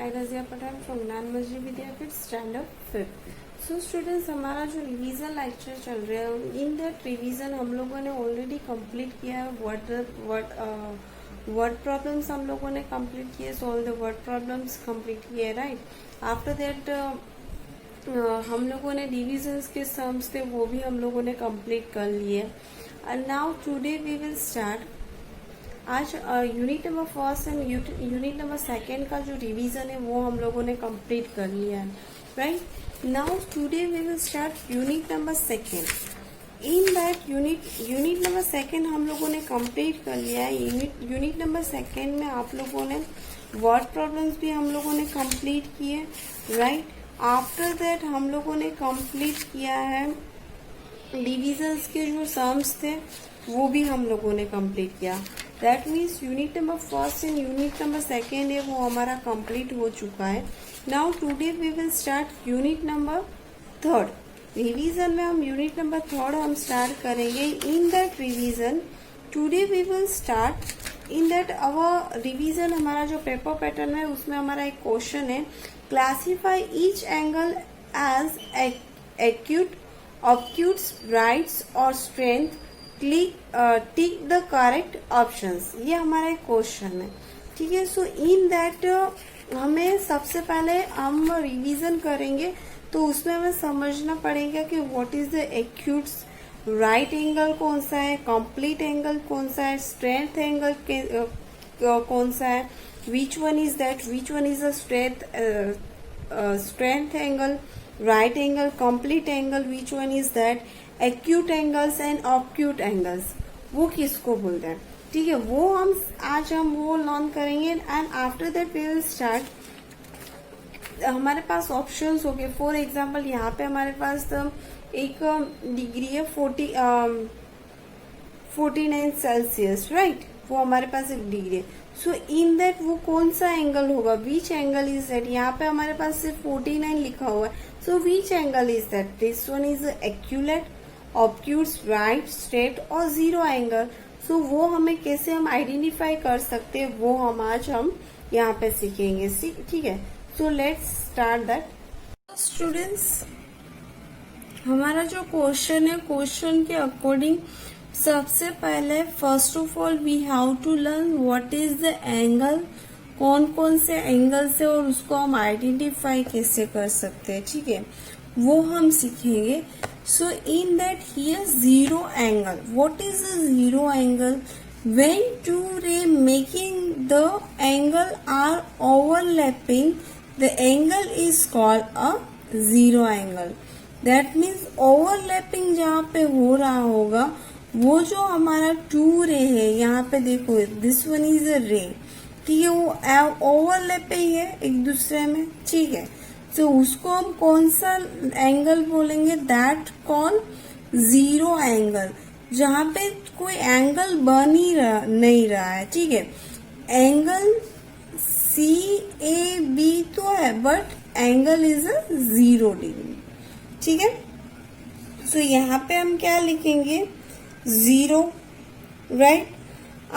I Razia Pathan from ज्ञान मस्जिद विद्यापीठ standard 5th। So students, हमारा जो रिवीजन लेक्चर चल रहा है, इन दैट रिवीजन हम लोगों ने ऑलरेडी कंप्लीट किया है। वर्ड प्रॉब्लम्स हम लोगों ने कंप्लीट किए, solve the word problems complete किए, राइट। आफ्टर दैट हम लोगों ने डिविजन्स के सम्स थे वो भी हम लोगों ने कंप्लीट कर लिए। And now today we will start. आज unit number first and unit number second का जो रिवीजन है वो हम लोगों ने कंप्लीट कर लिया है, right. Now today we will start unit number second. In that unit number second हम लोगों ने कंप्लीट कर लिया है। यूनिट नंबर सेकेंड में आप लोगों ने वर्ड प्रॉब्लम्स भी हम लोगों ने कंप्लीट किए, राइट। आफ्टर दैट हम लोगों ने कंप्लीट किया है डिविजन्स के जो सम्स थे वो भी हम लोगों ने कंप्लीट किया। That means unit number first and unit number second है वो हमारा कंप्लीट हो चुका है। Now today we will start unit number third. Revision में हम यूनिट नंबर थर्ड हम स्टार्ट करेंगे। In that revision today we will start in that our revision. हमारा जो पेपर पैटर्न है उसमें हमारा एक क्वेश्चन है, classify each angle as acute, obtuse, rights और straight, tick the correct options. ये हमारा एक क्वेश्चन है, ठीक है। सो इन दैट हमें सबसे पहले हम रिवीजन करेंगे तो उसमें हमें समझना पड़ेगा कि what is the acutes, right angle कौन सा है, कंप्लीट एंगल कौन सा है, स्ट्रेंथ एंगल कौन सा है, which one is that, which one is the straight angle, right angle, complete angle, which one is that, acute angles and obtuse angles, वो किसको बोलते हैं, ठीक है। वो आज हम वो लर्न करेंगे। And after that we will start. हमारे पास ऑप्शंस हो गए। फॉर एग्जांपल यहाँ पे हमारे पास एक डिग्री है 49 सेल्सियस, राइट। वो हमारे पास एक डिग्री है। सो इन दैट वो कौन सा एंगल होगा, विच एंगल इज दैट। यहाँ पे हमारे पास सिर्फ 49 लिखा हुआ है। So which angle is that, this one is acute, obtuse, right, straight और जीरो एंगल। सो वो हमें कैसे हम आइडेंटिफाई कर सकते हैं वो आज हम यहाँ पे सीखेंगे, ठीक है। So let's start that. Students, हमारा जो क्वेश्चन है, क्वेश्चन के अकॉर्डिंग सबसे पहले first of all we have to learn what is the angle, कौन कौन से एंगल से और उसको हम आइडेंटिफाई कैसे कर सकते हैं, ठीक है, वो हम सीखेंगे। So in that here zero angle. What is a zero angle? When two rays making the angle are overlapping, the angle is called a zero angle. That means overlapping जहाँ पे हो रहा होगा वो जो हमारा टू रे है, यहाँ पे देखो this one is a ray, ठीक है, वो ओवरलैप पे ही है एक दूसरे में, ठीक है। तो उसको हम कौन सा एंगल बोलेंगे, दैट कॉल जीरो एंगल, जहाँ पे कोई एंगल बन ही नहीं रहा है, ठीक है। एंगल CAB तो है but angle is a 0 degree, ठीक है। सो यहाँ पे हम क्या लिखेंगे, 0, right.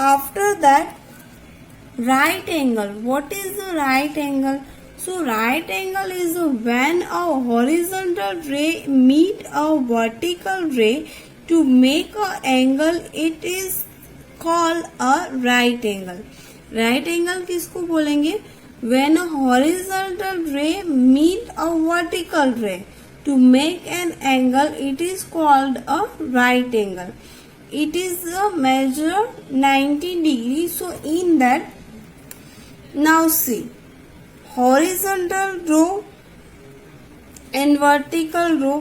After that right angle, what is the right angle. So right angle is when a horizontal ray meet a vertical ray to make a angle. It is called a right angle. Right angle किसको बोलेंगे, when a horizontal ray meet a vertical ray to make an angle. It is called a right angle. It is a measure 90 degrees. So in that, now see, horizontal row and vertical row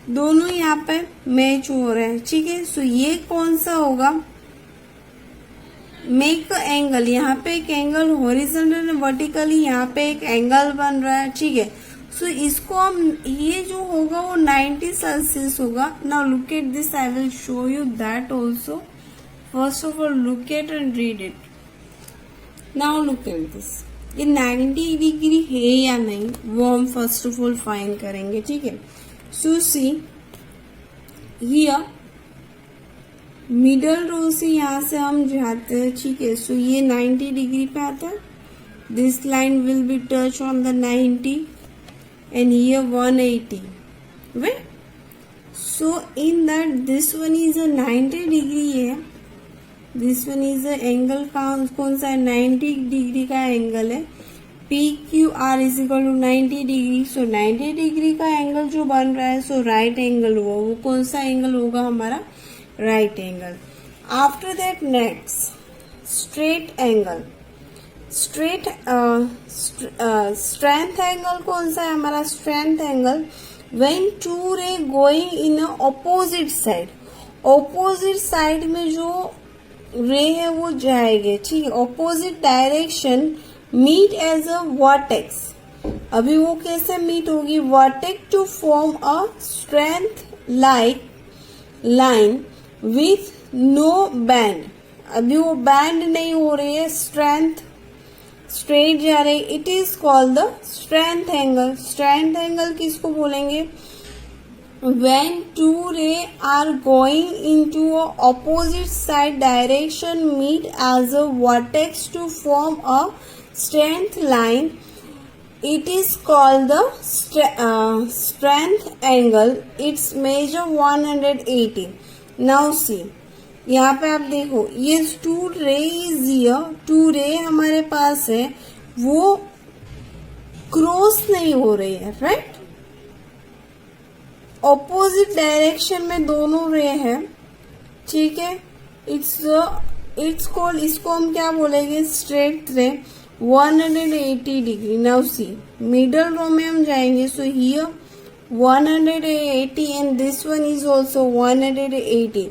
दोनों यहाँ पे match हो रहे हैं, ठीक है। सो ये कौन सा होगा, मेक एंगल, यहाँ पे एक एंगल हॉरिजॉन्टल एंड वर्टिकली यहाँ पे एक एंगल बन रहा है, ठीक है। सो इसको हम, ये जो होगा वो 90 सेल्सियस होगा। Now look at this, I will show you that also. First of all look at and read it. Now look at this, ये 90 डिग्री है या नहीं वो हम फर्स्ट ऑफ ऑल फाइंड करेंगे, ठीक है। सो सी हियर मिडल रो से यहाँ से हम जाते हैं, ठीक है। सो ये 90 डिग्री पे आता है, this line will be touch on the 90 and here 180, right? So in that this one is a 90 degree है, this one is a angle कौन सा है, 90 डिग्री का एंगल है. PQR is equal to 90 degree. So 90 degree का angle जो बन रहा है, सो राइट एंगल हुआ. वो कौन सा एंगल होगा हमारा, right angle. After that next straight angle. Straight strength angle कौन सा है हमारा, strength angle when two ray going in opposite side. Opposite side में जो रे है वो जाएंगे, ठीक है, opposite direction meet as a vertex. अभी वो कैसे मीट होगी, vertex to form a strength like line with no bend. अभी वो बैंड नहीं हो रही है, स्ट्रेंथ स्ट्रेट जा रही. It is called the straight angle. Strength angle किसको बोलेंगे, when two ray are going into a opposite side direction meet as a vertex to form a straight line, it is called the strength angle. Its measure 180. Now see, यहाँ पे आप देखो, ये to रे is here, to रे हमारे पास है, वो क्रॉस नहीं हो रही है, राइट. ऑपोजिट डायरेक्शन में दोनों रे है, ठीक है. इट्स कॉल्ड, इसको हम क्या बोलेंगे, straight ray. 180 degree. Now see, middle row में हम जाएंगे. So here 180 and this one is also 180.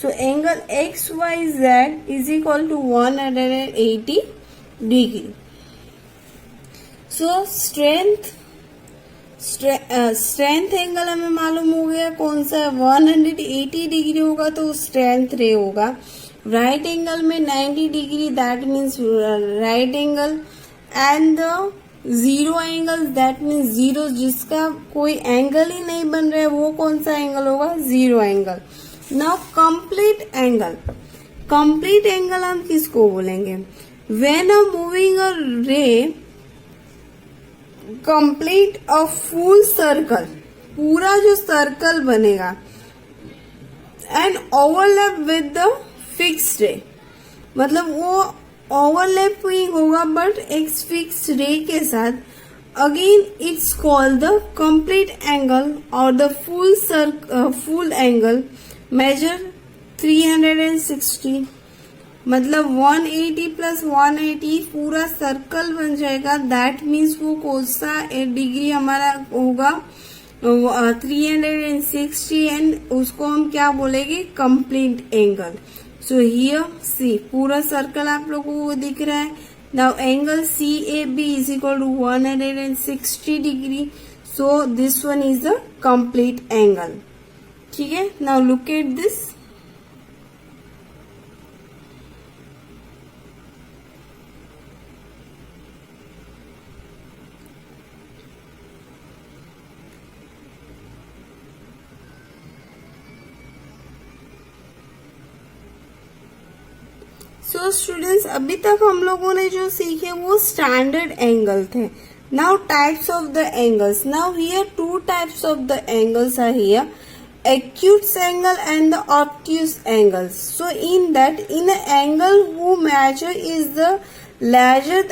So angle XYZ is equal to 180 degree. So strength angle हमें मालूम हो गया कौन सा है, 180 डिग्री होगा तो स्ट्रेंथ रे होगा. राइट एंगल में 90 degree, that means right angle. And the zero angle, that means zero, जिसका कोई एंगल ही नहीं बन रहा है वो कौन सा एंगल होगा, zero angle. Now complete angle. Complete angle हम किसको बोलेंगे, व्हेन अ मूविंग अ रे कंप्लीट अ फुल सर्कल, पूरा जो सर्कल बनेगा, and overlap with the fix रे. मतलब वो ओवरलैपिंग होगा बट एक फिक्स रे के साथ. Again it's called the complete angle और द फुल एंगल मेजर 360. मतलब 180 प्लस 180 पूरा सर्कल बन जाएगा. दैट मीन्स वो कौन सा डिग्री हमारा होगा, 360, एंड उसको हम क्या बोलेंगे, complete angle. So here see, पूरा सर्कल आप लोगों को दिख रहा है. Now angle CAB is equal to 160 degree. So this one is the complete angle, ठीक है. Now look at this. So students, अभी तक हम लोगों ने जो सीखे वो स्टैंडर्ड एंगल थे. Now types of the angles. Now here two types of the angles are here, acute angle and the obtuse angles. So in that, in an angle whose measure is the larger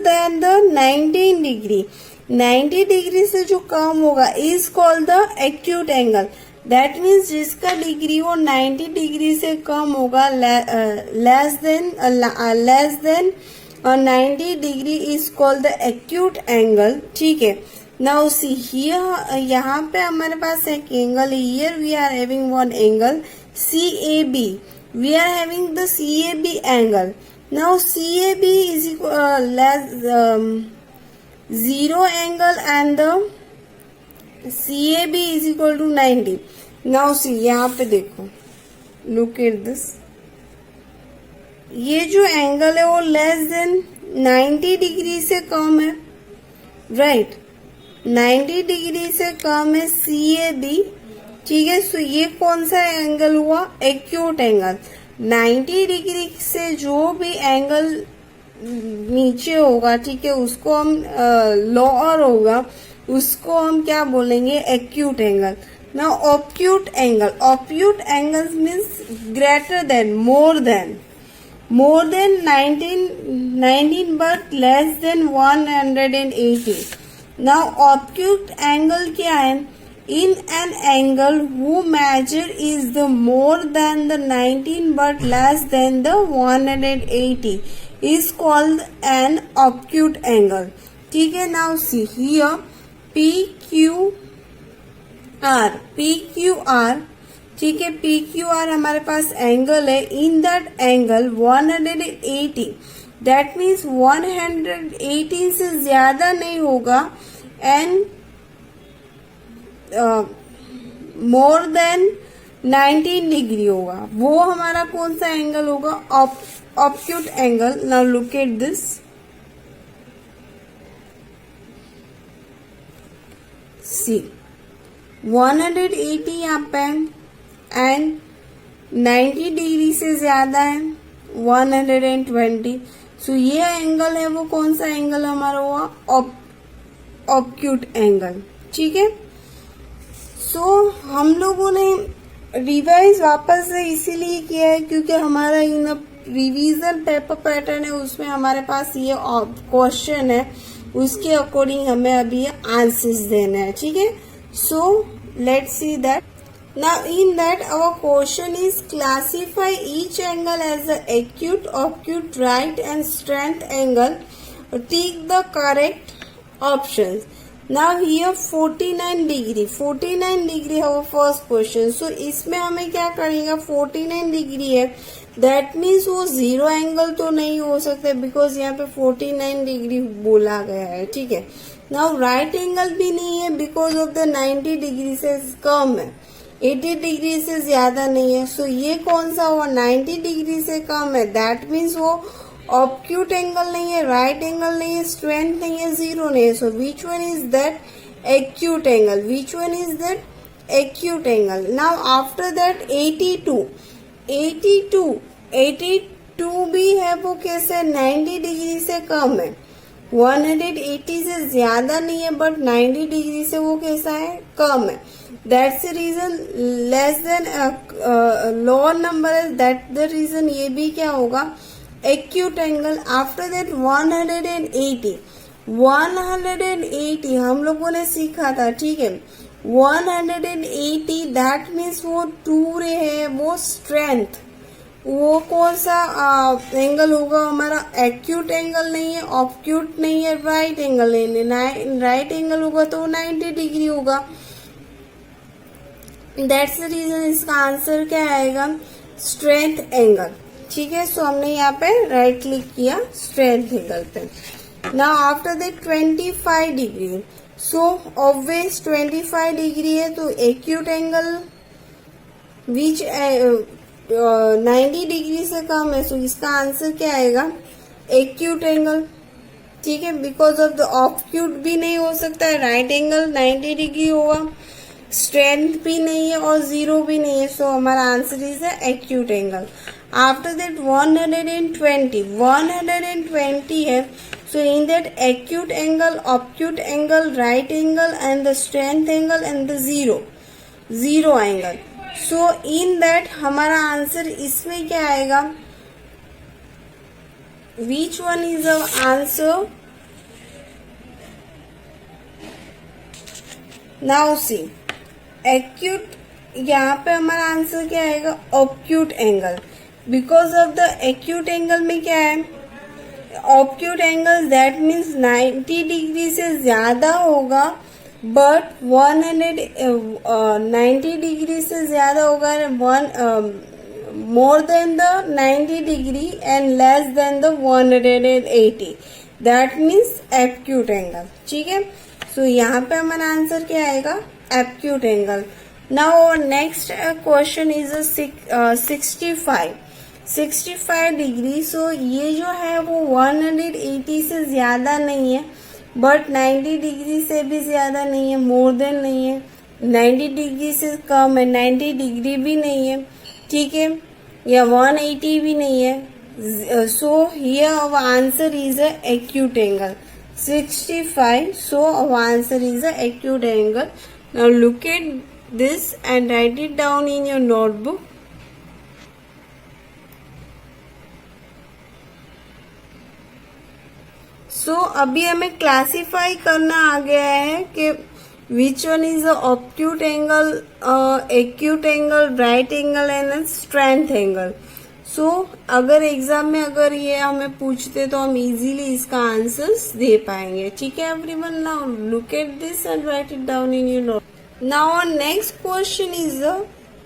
than the 19 degree, 90 degree से जो कम होगा is called the acute angle. That means जिसका degree वो 90 degree से कम होगा, less than 90 degree is called the acute angle, ठीक है. Now see here, यहाँ पे हमारे पास एक angle, here we are having one angle CAB. We are having the CAB angle. Now CAB is zero angle and the CAB is equal to 90. Now see, यहाँ पे देखो, लुक एट दिस. ये जो एंगल है वो less than 90 degree से कम है, right. 90 degree से कम है CAB, ठीक है. सो ये कौन सा एंगल हुआ, एक्यूट एंगल. 90 डिग्री से जो भी एंगल नीचे होगा, ठीक है, उसको हम लोअर होगा, उसको हम क्या बोलेंगे, acute angle. Now obtuse angle, obtuse angle means greater than, more than 19 but less than 180. Now obtuse angle क्या है, in an angle whose measure is the more than the 19 but less than the 180 is called an obtuse angle, ठीक है। now see here PQR, ठीक है, PQR हमारे पास angle है, in that angle 180, that means 180 से ज्यादा नहीं होगा एंड मोर देन 19 डिग्री होगा, वो हमारा कौन सा एंगल होगा, obtuse angle. Now look at this, see 180 यहाँ पे एंड 90 डिग्री से ज्यादा है 120, सो ये एंगल है वो कौन सा एंगल हमारा हुआ, ऑब्ट्यूट एंगल, ठीक है। सो हम लोगों ने रिवाइज वापस से इसीलिए किया है क्योंकि हमारा इन रिवीजन पेपर पैटर्न है, उसमें हमारे पास ये क्वेश्चन है, उसके अकॉर्डिंग हमें अभी आंसर्स देना है, ठीक है। So let's see that. Now in that our question is classify each angle as an acute, obtuse, right and strength angle. Take the correct options. Now here 49 degree है our first question. So इसमें हमें क्या करेंगे, 49 degree है, that means वो zero angle तो नहीं हो सकता बिकॉज यहाँ पे 49 डिग्री बोला गया है, ठीक है। Now राइट एंगल भी नहीं है बिकॉज ऑफ द 90 डिग्री से कम है, 80 डिग्री से ज्यादा नहीं है, सो ये कौन सा हुआ, 90 डिग्री से कम है, दैट मीन्स वो ऑब्ट्यूट एंगल नहीं है, राइट एंगल नहीं है, स्ट्रेंथ नहीं है, जीरो नहीं है, so which one is that, acute angle, which one is that, acute angle. Now after that 82 भी है, वो कैसे, 90 डिग्री से कम है, 180 से ज्यादा नहीं है बट 90 डिग्री से वो कैसा है, कम है, that's the reason less than lower number है, दैट द रीजन ये भी क्या होगा, एक्यूट एंगल। आफ्टर दैट 180 हम लोगों ने सीखा था, ठीक है, 180 दैट मीन्स वो 2 रे है, वो स्ट्रेंथ, वो कौन सा एंगल होगा हमारा, एक्यूट एंगल नहीं है, ऑब्ट्यूट नहीं है, राइट एंगल नहीं है, राइट एंगल होगा तो 90 डिग्री होगा, दैट्स द रीजन इसका आंसर क्या आएगा, स्ट्रेंथ एंगल, ठीक है। सो हमने यहाँ पे राइट क्लिक किया स्ट्रेंथ एंगल पे। Now after that 25 degree, so obvious 25 degree है तो एक्यूट एंगल विच 90 डिग्री से कम है, सो इसका आंसर क्या आएगा, एक्यूट एंगल, ठीक है, बिकॉज ऑफ द ऑब्ट्यूट भी नहीं हो सकता है, राइट एंगल 90 डिग्री होगा, स्ट्रेंथ भी नहीं है और जीरो भी नहीं है, सो हमारा answer is acute angle. After that 120 है, so in that acute angle, obtuse angle, right angle and the straight angle and the zero angle, so in that हमारा आंसर इसमें क्या आएगा, which one is our answer, now see acute, यहाँ पे हमारा answer क्या आएगा, obtuse angle, because of the acute angle में क्या है, obtuse angle that means 90 degree से ज्यादा होगा बट 90 डिग्री से ज्यादा होगा, more than the 90 degree and less than the 180, that means acute angle, ठीक है। सो यहाँ पे हमारा आंसर क्या आएगा, acute angle. Now next question is 65 degree, so ये जो है वो 180 से ज्यादा नहीं है बट 90 डिग्री से भी ज्यादा नहीं है, मोर देन नहीं है, 90 डिग्री से कम है, 90 डिग्री भी नहीं है, ठीक है, या 180 भी नहीं है, So here our answer is a acute angle. 65. So our answer is a acute angle. Now look at this and write it down in your notebook. So अभी हमें क्लासीफाई करना आ गया है कि which one is obtuse angle, acute angle, right angle and straight angle. So अगर exam में अगर ये हमें पूछते तो हम इजीली इसका आंसर्स दे पाएंगे. ठीक है everyone, now look at this and write it down in your note. Now next question is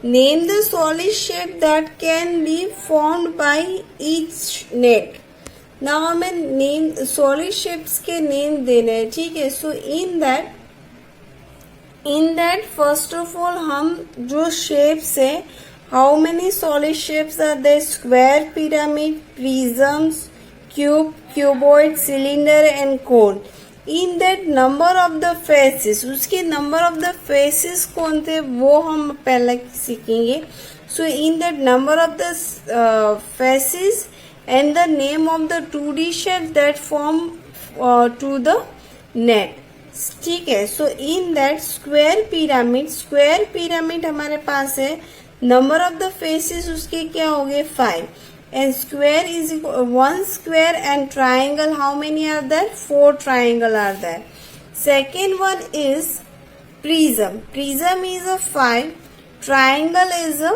name the solid shape that can be formed by each net. Now हमें नेम सॉलिड शेप्स के name देने हैं. ठीक है, so in that first of all हम जो shapes है, how many solid shapes are there? Square, pyramid, prisms, cube, cuboid, cylinder and cone. In that number of the faces, उसके number of the faces कौन थे वो हम पहले सीखेंगे. So in that number of the faces and the name of the 2D shape that form to the net. ठीक है, so in that square pyramid हमारे पास है. नंबर ऑफ द फेसेस उसके क्या हो गए? 5. And square is 1 square and triangle, how many are there? 4 triangle are there. Second one is prism is a 5. Triangle is a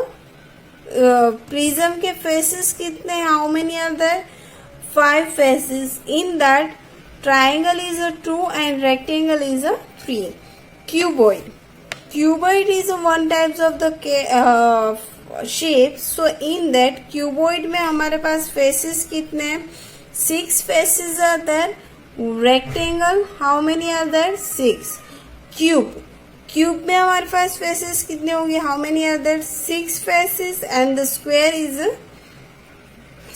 prism के faces कितने? How many are there? 5 faces. In that triangle is a 2 and rectangle is a 3. Cuboid is one types of the shape. So in that cuboid में हमारे पास faces कितने हैं? 6 faces are there. Rectangle how many are there? 6. Cube में हमारे पास faces कितने होंगे? How many are there? 6 faces and the square is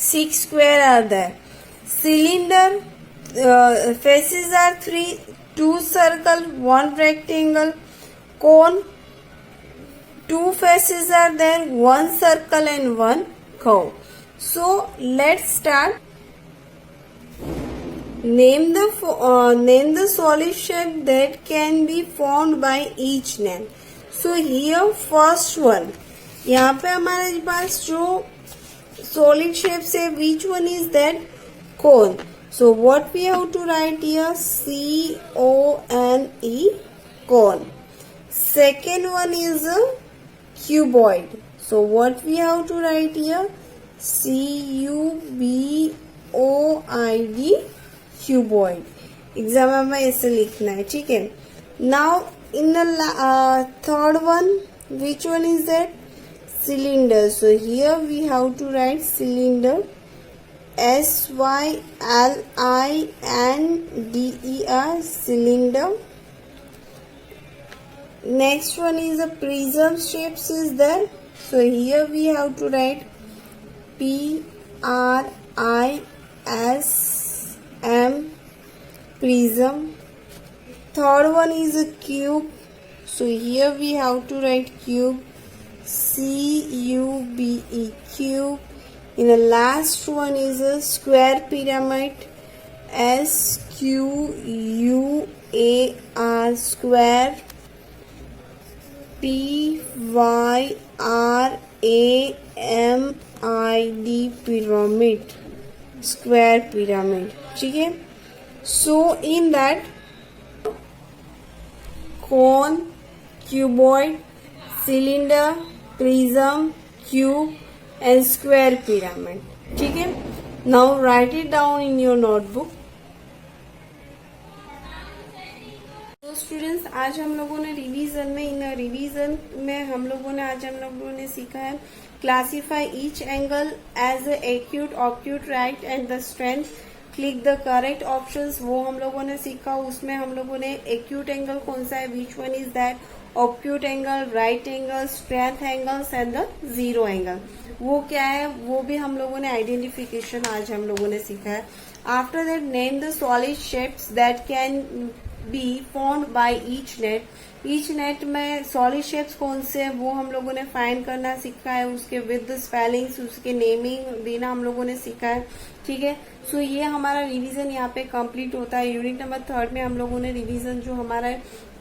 6 square are there. Cylinder faces are 3, 2 circle, 1 rectangle. Cone 2 faces are there, 1 circle and 1 curve. So let's start. Name the solid shape that can be formed by each net. So here first one, यहाँ पे हमारे पास जो solid shapes है, which one is that? Cone. So what we have to write here? C-O-N-E, cone. Second one is a cuboid. So what we have to write here? C-U-B-O-I-D, cuboid. Exam में हमें ऐसे लिखना है. ठीक है, now in the third one, which one is that? Cylinder. So here we have to write cylinder, SYLINDER, cylinder. Next one is a prism shapes is there. So here we have to write PRISM, prism. Third one is a cube. So here we have to write cube, CUBE, cube. In the last one is a square pyramid, SQUAR, square. PYRAMID, pyramid, square pyramid. ठीक है, so in that cone, cuboid, cylinder, prism, cube and square pyramid. ठीक है, now write it down in your notebook. तो students, आज हम लोगों ने revision में हम लोगों ने सीखा है classify each angle as acute, obtuse, right and the straight. Click the correct options, वो हम लोगों ने सीखा. उसमें हम लोगों ने एक्यूट एंगल कौन सा है, which one is that, obtuse angle, right angle, straight angles and the zero angle, वो क्या है वो भी हम लोगों ने आइडेंटिफिकेशन आज हम लोगों ने सीखा है. After that name the solid shapes that can be found by each net. Each net में सॉलिड शेप्स कौन से हैं वो हम लोगों ने फाइंड करना सीखा है, उसके विद स्पेलिंग्स, उसके नेमिंग देना हम लोगों ने सीखा है। ठीक है, सो ये हमारा रिवीजन यहाँ पे कंप्लीट होता है। यूनिट नंबर 3 में हम लोगों ने रिवीजन जो हमारा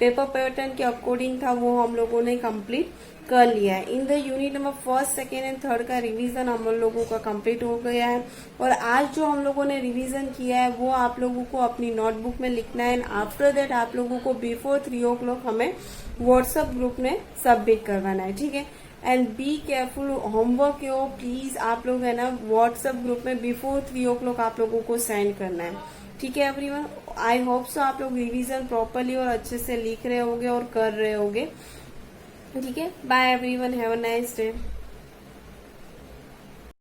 पेपर पैटर्न के अकॉर्डिंग था वो हम लोगों ने कंप्लीट कर लिया है। In the unit number 1st, 2nd and 3rd का रिवीजन हम लोगों का कंप्लीट हो गया है। और आज जो हम लोगों ने रिवीजन किया है वो आप लोगों को अपनी नोटबुक में लिखना है। आफ्टर दैट आप लोगों को बिफोर 3 o'clock हमें व्हाट्सएप ग्रुप में सबमिट करवाना है। ठीक है, एंड बी केयरफुल, होमवर्क हो प्लीज आप लोग है ना व्हाट्सएप ग्रुप में बिफोर 3 o'clock आप लोगों को सेंड करना है। ठीक है एवरीवन, आई होप सो आप लोग रिवीजन प्रॉपरली और अच्छे से लिख रहे होगे और कर रहे होगे। ठीक है, bye everyone, have a nice day.